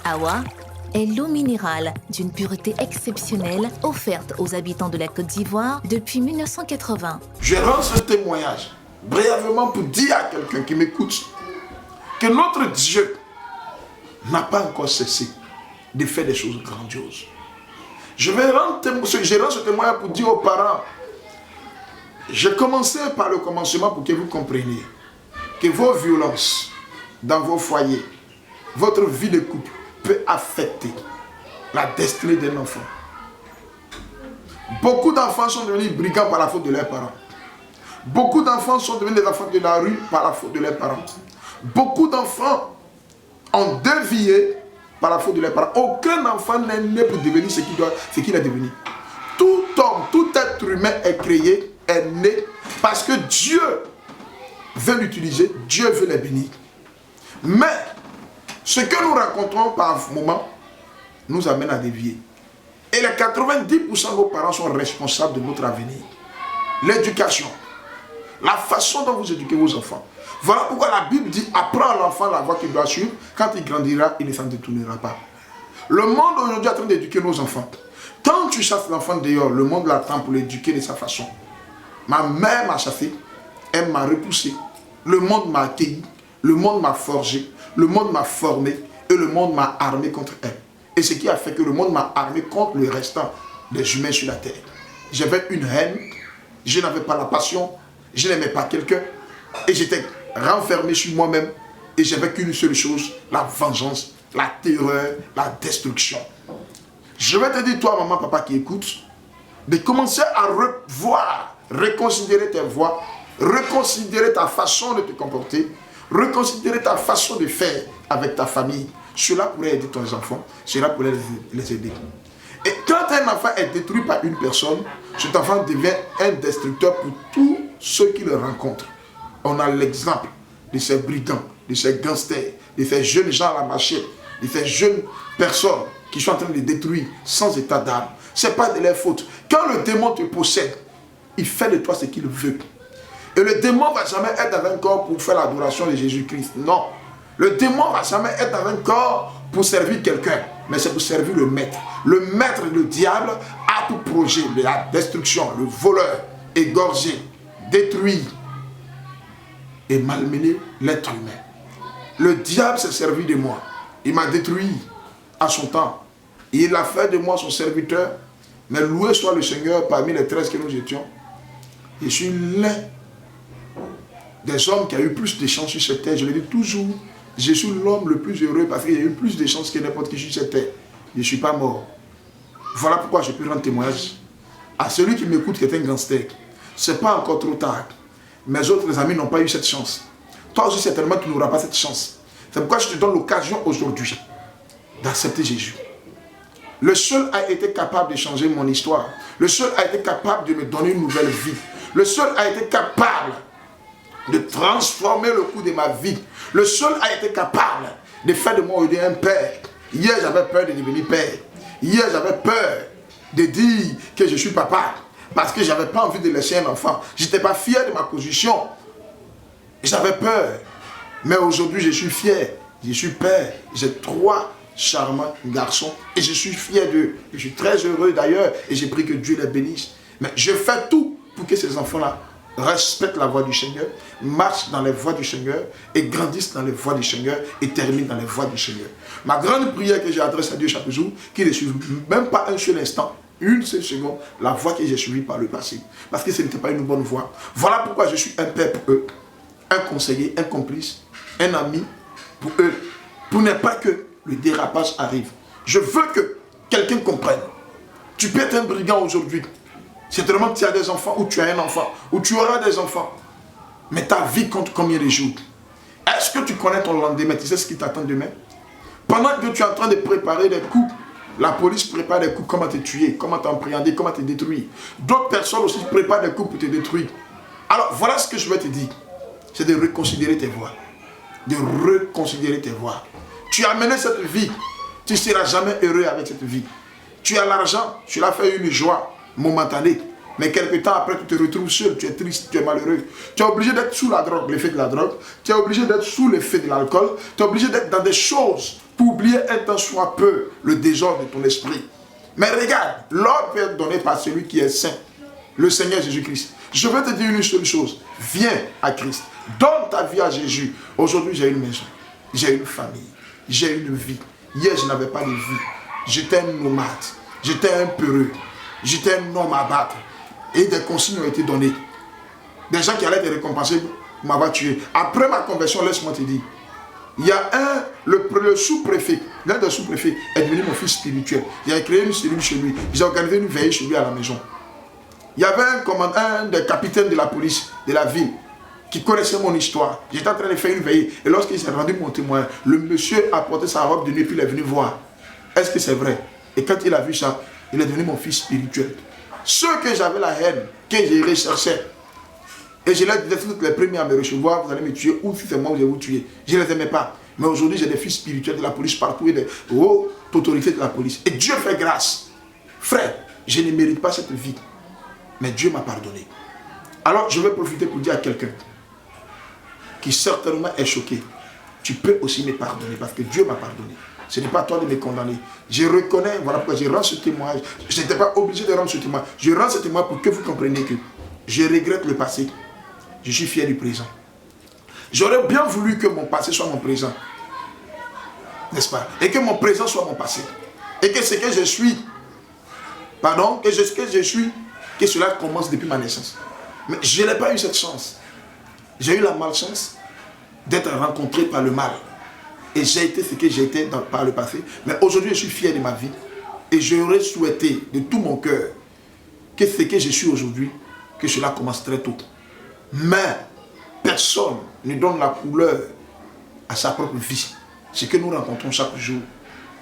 Awa est l'eau minérale d'une pureté exceptionnelle offerte aux habitants de la Côte d'Ivoire depuis 1980. Je rends ce témoignage brièvement pour dire à quelqu'un qui m'écoute que notre Dieu n'a pas encore cessé de faire des choses grandioses. Je rends ce témoignage pour dire aux parents, j'ai commencé par le commencement pour que vous compreniez que vos violences dans vos foyers, votre vie de couple peut affecter la destinée d'un enfant. Beaucoup d'enfants sont devenus brigands par la faute de leurs parents. Beaucoup d'enfants sont devenus des enfants de la rue par la faute de leurs parents. Beaucoup d'enfants ont dévié par la faute de leurs parents. Aucun enfant n'est né pour devenir ce qu'il est devenu. Tout homme, tout être humain est créé, est né parce que Dieu veut l'utiliser, Dieu veut les bénir. Mais ce que nous rencontrons par moment nous amène à dévier. Et les 90% de nos parents sont responsables de notre avenir. L'éducation, la façon dont vous éduquez vos enfants. Voilà pourquoi la Bible dit, apprends à l'enfant la voie qu'il doit suivre, quand il grandira, il ne s'en détournera pas. Le monde aujourd'hui est en train d'éduquer nos enfants. Quand tu chasses l'enfant dehors, le monde l'attend pour l'éduquer de sa façon. Ma mère m'a chassé, elle m'a repoussé. Le monde m'a accueilli, le monde m'a forgé, le monde m'a formé et le monde m'a armé contre elle. Et ce qui a fait que le monde m'a armé contre le restant des humains sur la terre. J'avais une haine, je n'avais pas la passion, je n'aimais pas quelqu'un et j'étais renfermé sur moi-même et j'avais qu'une seule chose, la vengeance, la terreur, la destruction. Je vais te dire, toi, maman, papa qui écoute, de commencer à revoir, reconsidérer tes voies, reconsidérer ta façon de te comporter, reconsidérer ta façon de faire avec ta famille. Cela pourrait aider tes enfants, cela pourrait les aider. Et quand un enfant est détruit par une personne, cet enfant devient un destructeur pour tous ceux qui le rencontrent. On a l'exemple de ces brigands, de ces gangsters, de ces jeunes gens à la machette, de ces jeunes personnes qui sont en train de détruire sans état d'âme. Ce n'est pas de leur faute. Quand le démon te possède, il fait de toi ce qu'il veut. Et le démon ne va jamais être dans un corps pour faire l'adoration de Jésus-Christ. Non. Le démon ne va jamais être dans un corps pour servir quelqu'un. Mais c'est pour servir le maître. Le maître, le diable, a pour projet de la destruction, le voleur, égorger, détruire et malmener l'être humain. Le diable s'est servi de moi. Il m'a détruit à son temps. Il a fait de moi son serviteur. Mais loué soit le Seigneur parmi les 13 que nous étions. Je suis l'un des hommes qui a eu plus de chance sur cette terre. Je le dis toujours. Je suis l'homme le plus heureux parce qu'il y a eu plus de chance que n'importe qui sur cette terre. Je ne suis pas mort. Voilà pourquoi je peux rendre témoignage à celui qui m'écoute qui est un gangster. Ce n'est pas encore trop tard. Mes autres amis n'ont pas eu cette chance. Toi aussi, certainement, tu n'auras pas cette chance. C'est pourquoi je te donne l'occasion aujourd'hui d'accepter Jésus. Le seul a été capable de changer mon histoire. Le seul a été capable de me donner une nouvelle vie. Le seul a été capable de transformer le cours de ma vie. Le seul a été capable de faire de moi un père. Hier, j'avais peur de devenir père. Hier, j'avais peur de dire que je suis papa. Parce que je n'avais pas envie de laisser un enfant. Je n'étais pas fier de ma position. J'avais peur. Mais aujourd'hui, je suis fier. Je suis père. J'ai 3 charmants garçons. Et je suis fier d'eux. Je suis très heureux d'ailleurs. Et j'ai pris que Dieu les bénisse. Mais je fais tout pour que ces enfants-là respectent la voie du Seigneur, marchent dans les voies du Seigneur et grandissent dans les voies du Seigneur et terminent dans les voies du Seigneur. Ma grande prière que j'adresse à Dieu chaque jour, qu'il ne suive même pas un seul instant, une seule seconde, la voie que j'ai suivie par le passé. Parce que ce n'était pas une bonne voie. Voilà pourquoi je suis un père pour eux, un conseiller, un complice, un ami pour eux, pour ne pas que le dérapage arrive. Je veux que quelqu'un comprenne. Tu peux être un brigand aujourd'hui. Certainement que tu as des enfants, ou tu as un enfant, ou tu auras des enfants. Mais ta vie compte combien de jours? Est-ce que tu connais ton lendemain? Tu sais ce qui t'attend demain? Pendant que tu es en train de préparer des coups, la police prépare des coups, comment te tuer, comment t'appréhender, comment te détruire. D'autres personnes aussi préparent des coups pour te détruire. Alors voilà ce que je vais te dire. C'est de reconsidérer tes voies. De reconsidérer tes voies. Tu as mené cette vie. Tu ne seras jamais heureux avec cette vie. Tu as l'argent, tu l'as fait une joie momentanée. Mais quelque temps après, tu te retrouves seul, tu es triste, tu es malheureux. Tu es obligé d'être sous la drogue, l'effet de la drogue. Tu es obligé d'être sous l'effet de l'alcool. Tu es obligé d'être dans des choses pour oublier un temps soit peu le désordre de ton esprit. Mais regarde, l'ordre peut être donné par celui qui est saint, le Seigneur Jésus-Christ. Je veux te dire une seule chose, viens à Christ, donne ta vie à Jésus. Aujourd'hui, j'ai une maison, j'ai une famille, j'ai une vie. Hier, je n'avais pas de vie. J'étais un nomade, j'étais un peureux, j'étais un homme à battre. Et des consignes ont été données. Des gens qui allaient te récompenser m'avoir tué. Après ma conversion, laisse-moi te dire, il y a le sous-préfet, l'un des sous-préfets est devenu mon fils spirituel. Il a créé une cellule chez lui. J'ai organisé une veillée chez lui à la maison. Il y avait un des capitaines de la police de la ville qui connaissait mon histoire. J'étais en train de faire une veillée. Et lorsqu'il s'est rendu mon témoin, le monsieur a porté sa robe de nuit, puis il est venu voir. Est-ce que c'est vrai? Et quand il a vu ça, il est devenu mon fils spirituel. Ceux que j'avais la haine, que je recherchais, et je leur disais, toutes les premiers à me recevoir, vous allez me tuer, ou si c'est moi, vous allez vous tuer. Je ne les aimais pas. Mais aujourd'hui, j'ai des fils spirituels de la police partout et des hautes autorités de la police. Et Dieu fait grâce. Frère, je ne mérite pas cette vie. Mais Dieu m'a pardonné. Alors, je vais profiter pour dire à quelqu'un qui certainement est choqué, tu peux aussi me pardonner parce que Dieu m'a pardonné. Ce n'est pas à toi de me condamner. Je reconnais, voilà pourquoi je rends ce témoignage. Je n'étais pas obligé de rendre ce témoignage. Je rends ce témoignage pour que vous compreniez que je regrette le passé. Je suis fier du présent. J'aurais bien voulu que mon passé soit mon présent. N'est-ce pas? Et que mon présent soit mon passé. Et que ce que je suis, pardon, que ce que je suis, que cela commence depuis ma naissance. Mais je n'ai pas eu cette chance. J'ai eu la malchance d'être rencontré par le mal. Et j'ai été ce que j'ai été par le passé. Mais aujourd'hui, je suis fier de ma vie. Et j'aurais souhaité de tout mon cœur que ce que je suis aujourd'hui, que cela commence très tôt. Mais personne ne donne la couleur à sa propre vie. Ce que nous rencontrons chaque jour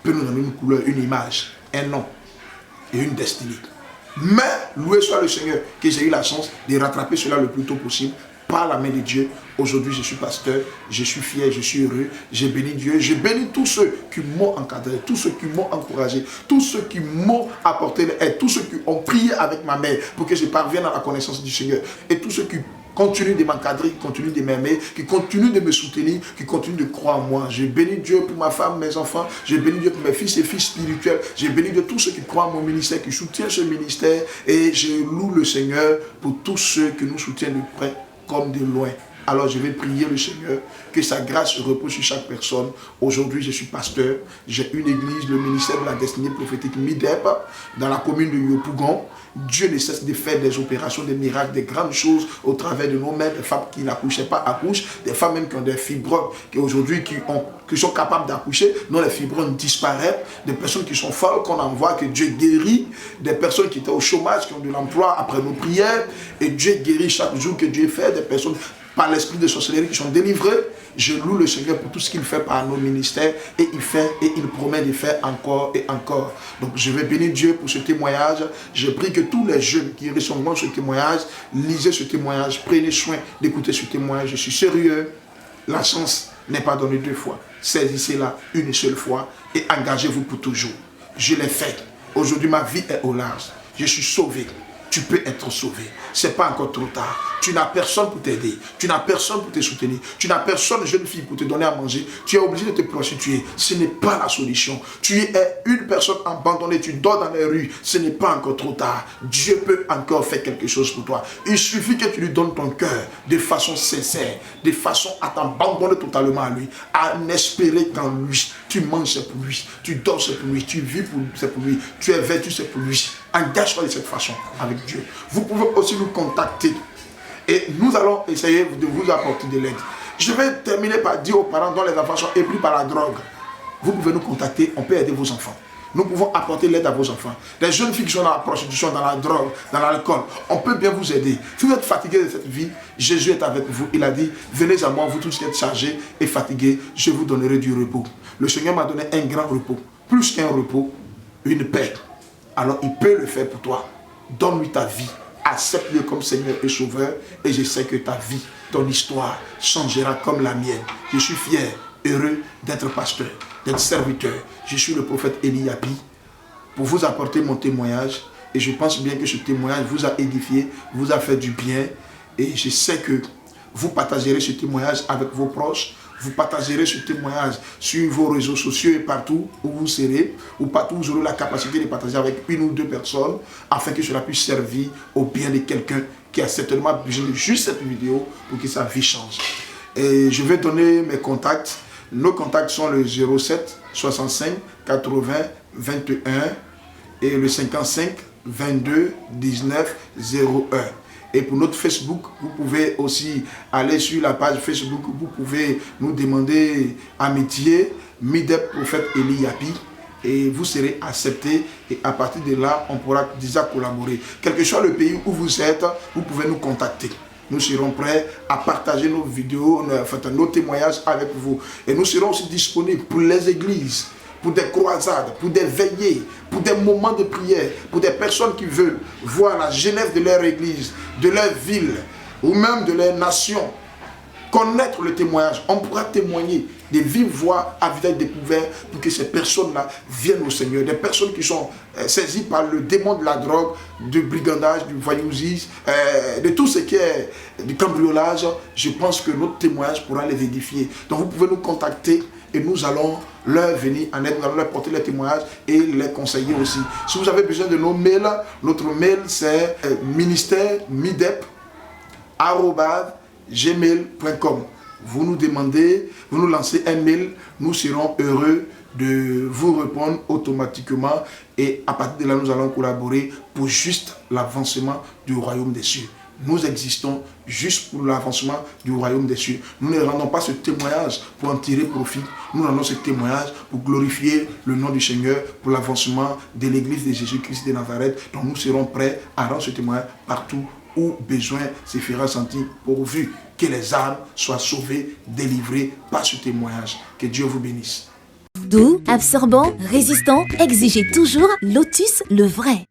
peut nous donner une couleur, une image, un nom et une destinée. Mais loué soit le Seigneur que j'ai eu la chance de rattraper cela le plus tôt possible par la main de Dieu. Aujourd'hui, je suis pasteur, je suis fier, je suis heureux, j'ai béni Dieu, j'ai béni tous ceux qui m'ont encadré, tous ceux qui m'ont encouragé, tous ceux qui m'ont apporté l'aide, tous ceux qui ont prié avec ma mère pour que je parvienne à la connaissance du Seigneur, et tous ceux qui continuent de m'encadrer, qui continuent de m'aimer, qui continuent de me soutenir, qui continuent de croire en moi. J'ai béni Dieu pour ma femme, mes enfants, j'ai béni Dieu pour mes fils et filles spirituels, j'ai béni Dieu pour tous ceux qui croient en mon ministère, qui soutiennent ce ministère, et je loue le Seigneur pour tous ceux qui nous soutiennent de près comme de loin. Alors je vais prier le Seigneur, que sa grâce repose sur chaque personne. Aujourd'hui, je suis pasteur, j'ai une église, le ministère de la destinée prophétique MIDEP, dans la commune de Yopougon. Dieu ne cesse de faire des opérations, des miracles, des grandes choses au travers de nos mères, des femmes qui n'accouchaient pas accouchent, des femmes même qui ont des fibromes, qui aujourd'hui qui sont capables d'accoucher, non, les fibromes disparaissent, des personnes qui sont folles, qu'on envoie, que Dieu guérit, des personnes qui étaient au chômage, qui ont de l'emploi après nos prières, et Dieu guérit chaque jour que Dieu fait, des personnes par l'esprit de sorcellerie qui sont délivrés. Je loue le Seigneur pour tout ce qu'il fait par nos ministères, et il fait et il promet de faire encore et encore. Donc je vais bénir Dieu pour ce témoignage. Je prie que tous les jeunes qui recevront ce témoignage, lisez ce témoignage, prenez soin d'écouter ce témoignage. Je suis sérieux, la chance n'est pas donnée deux fois. Saisissez-la une seule fois et engagez-vous pour toujours. Je l'ai fait. Aujourd'hui ma vie est au large. Je suis sauvé. Tu peux être sauvé. Ce n'est pas encore trop tard. Tu n'as personne pour t'aider. Tu n'as personne pour te soutenir. Tu n'as personne, jeune fille, pour te donner à manger. Tu es obligé de te prostituer. Ce n'est pas la solution. Tu es une personne abandonnée. Tu dors dans les rues. Ce n'est pas encore trop tard. Dieu peut encore faire quelque chose pour toi. Il suffit que tu lui donnes ton cœur de façon sincère, de façon à t'abandonner totalement à lui, à espérer qu'en lui, tu manges, c'est pour lui. Tu dors, c'est pour lui. Tu vis, c'est pour lui. Tu es vêtu, c'est pour lui. Engage-toi de cette façon avec Dieu. Vous pouvez aussi nous contacter et nous allons essayer de vous apporter de l'aide. Je vais terminer par dire aux parents dont les enfants sont épris par la drogue, vous pouvez nous contacter, on peut aider vos enfants. Nous pouvons apporter l'aide à vos enfants. Les jeunes filles qui sont dans la prostitution, dans la drogue, dans l'alcool, on peut bien vous aider. Si vous êtes fatigué de cette vie, Jésus est avec vous. Il a dit, venez à moi, vous tous qui êtes chargés et fatigués, je vous donnerai du repos. Le Seigneur m'a donné un grand repos, plus qu'un repos, une paix. Alors il peut le faire pour toi. Donne-lui ta vie. Accepte-le comme Seigneur et Sauveur. Et je sais que ta vie, ton histoire changera comme la mienne. Je suis fier, heureux d'être pasteur, d'être serviteur. Je suis le prophète Eliabi pour vous apporter mon témoignage. Et je pense bien que ce témoignage vous a édifié, vous a fait du bien. Et je sais que vous partagerez ce témoignage avec vos proches, vous partagerez ce témoignage sur vos réseaux sociaux et partout où vous serez, ou partout où vous aurez la capacité de partager avec une ou deux personnes, afin que cela puisse servir au bien de quelqu'un qui a certainement besoin de juste cette vidéo pour que sa vie change. Et je vais donner mes contacts. Nos contacts sont le 07 65 80 21 et le 55 22 19 01. Et pour notre Facebook, vous pouvez aussi aller sur la page Facebook, vous pouvez nous demander amitié, Midep Prophète Eli Yapi, et vous serez accepté, et à partir de là, on pourra déjà collaborer. Quel que soit le pays où vous êtes, vous pouvez nous contacter. Nous serons prêts à partager nos vidéos, nos témoignages avec vous. Et nous serons aussi disponibles pour les églises, pour des croisades, pour des veillées, pour des moments de prière, pour des personnes qui veulent voir la jeunesse de leur église, de leur ville, ou même de leur nation, connaître le témoignage. On pourra témoigner des vives voix à visage découvert pour que ces personnes-là viennent au Seigneur. Des personnes qui sont saisies par le démon de la drogue, du brigandage, du voyouisme, de tout ce qui est du cambriolage. Je pense que notre témoignage pourra les édifier. Donc vous pouvez nous contacter et nous allons leur venir en aide, nous allons leur porter les témoignages et les conseiller aussi. Si vous avez besoin de nos mails, notre mail c'est ministère-midep@gmail.com. Vous nous demandez, vous nous lancez un mail, nous serons heureux de vous répondre automatiquement et à partir de là, nous allons collaborer pour juste l'avancement du royaume des cieux. Nous existons juste pour l'avancement du royaume des cieux. Nous ne rendons pas ce témoignage pour en tirer profit. Nous rendons ce témoignage pour glorifier le nom du Seigneur, pour l'avancement de l'église de Jésus-Christ de Nazareth. Donc nous serons prêts à rendre ce témoignage partout où besoin se fera sentir, pourvu que les âmes soient sauvées, délivrées par ce témoignage. Que Dieu vous bénisse. Doux, absorbant, résistant, exigez toujours Lotus le vrai.